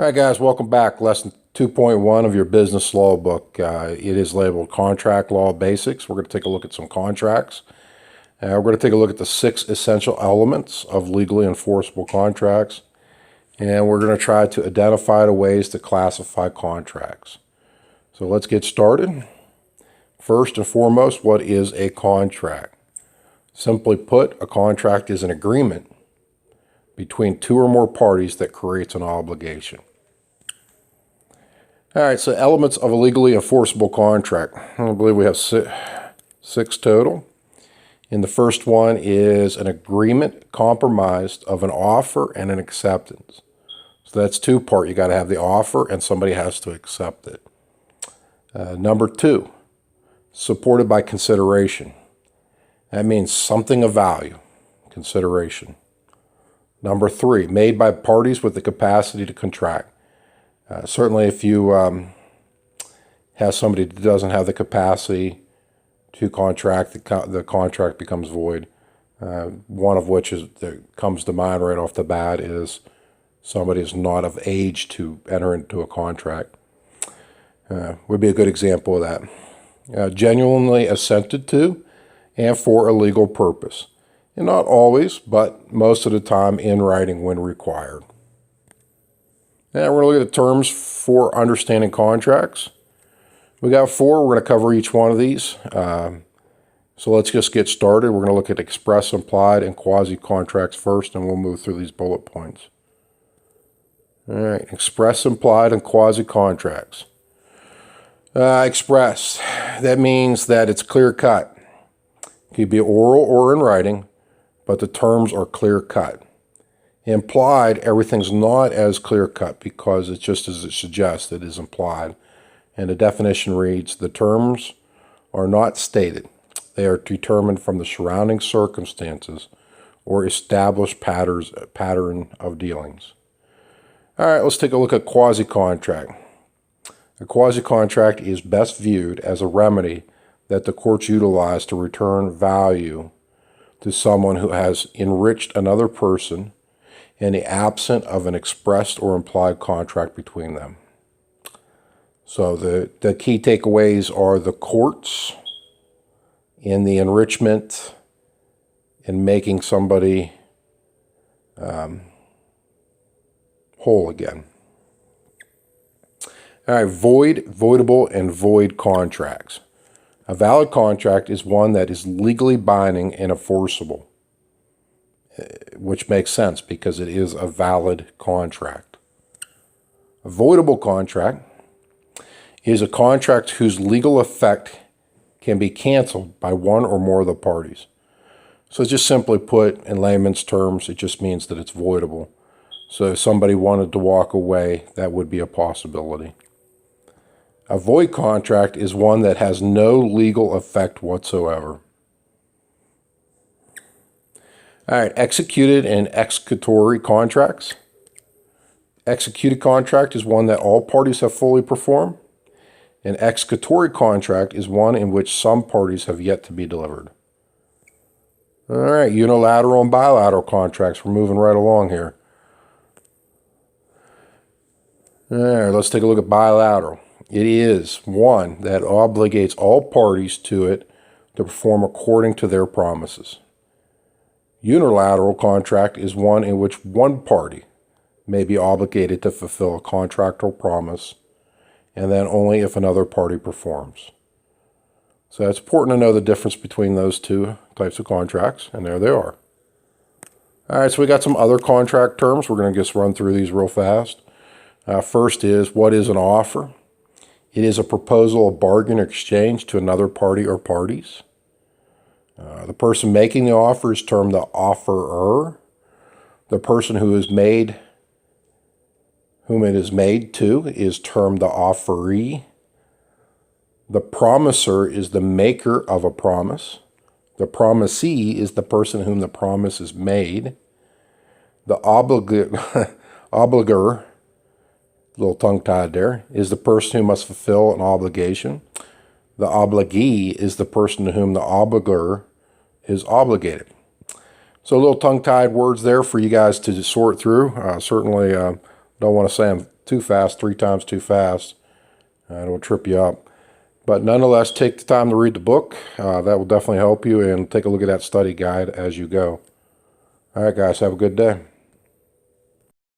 All right, guys, welcome back. Lesson 2.1 of your business law book. It is labeled Contract Law Basics. We're going to take a look at some contracts. We're going to take a look at the 6 essential elements of legally enforceable contracts. And we're going to try to identify the ways to classify contracts. So let's get started. First and foremost, what is a contract? Simply put, a contract is an agreement between two or more parties that creates an obligation. All right, so elements of a legally enforceable contract. I believe we have six total. And the first one is an agreement comprised of an offer and an acceptance. So that's two-part. You got to have the offer and somebody has to accept it. Number 2, supported by consideration. That means something of value, consideration. Number 3, made by parties with the capacity to contract. Certainly if you have somebody that doesn't have the capacity to contract, the contract becomes void. One of which that comes to mind right off the bat is somebody is not of age to enter into a contract. Would be a good example of that. Genuinely assented to and for a legal purpose. And not always, but most of the time in writing when required. Now we're going to look at the terms for understanding contracts. We got 4. We're going to cover each one of these. So let's just get started. We're going to look at express, implied, and quasi-contracts first, and we'll move through these bullet points. All right, express, implied, and quasi-contracts. Express, that means that it's clear-cut. It could be oral or in writing, but the terms are clear-cut. Implied, everything's not as clear-cut because it's just as it suggests, it is implied. And the definition reads, the terms are not stated. They are determined from the surrounding circumstances or established pattern of dealings. All right, let's take a look at quasi-contract. A quasi-contract is best viewed as a remedy that the courts utilize to return value to someone who has enriched another person in the absence of an expressed or implied contract between them. So the key takeaways are the courts in the enrichment and making somebody whole again. All right, void, voidable, and void contracts. A valid contract is one that is legally binding and enforceable, which makes sense because it is a valid contract. A voidable contract is a contract whose legal effect can be canceled by one or more of the parties. So just simply put, in layman's terms, it just means that it's voidable. So if somebody wanted to walk away, that would be a possibility. A void contract is one that has no legal effect whatsoever. All right, executed and executory contracts. Executed contract is one that all parties have fully performed. An executory contract is one in which some parties have yet to be delivered. All right, unilateral and bilateral contracts. We're moving right along here. All right, let's take a look at bilateral. It is one that obligates all parties to it to perform according to their promises. Unilateral contract is one in which one party may be obligated to fulfill a contractual promise, and then only if another party performs. So it's important to know the difference between those two types of contracts, and there they are. All right, so we got some other contract terms. We're going to just run through these real fast. First is, what is an offer? It is a proposal, a bargain, or exchange to another party or parties. The person making the offer is termed the offerer. The person whom it is made to is termed the offeree. The promiser is the maker of a promise. The promisee is the person whom the promise is made. The obligor, a little tongue-tied there, is the person who must fulfill an obligation. The obligee is the person to whom the obligor is obligated. So a little tongue-tied words there for you guys to sort through. Certainly don't want to say them too fast, 3 times too fast. It'll trip you up. But nonetheless, take the time to read the book. That will definitely help you, and take a look at that study guide as you go. All right, guys, have a good day.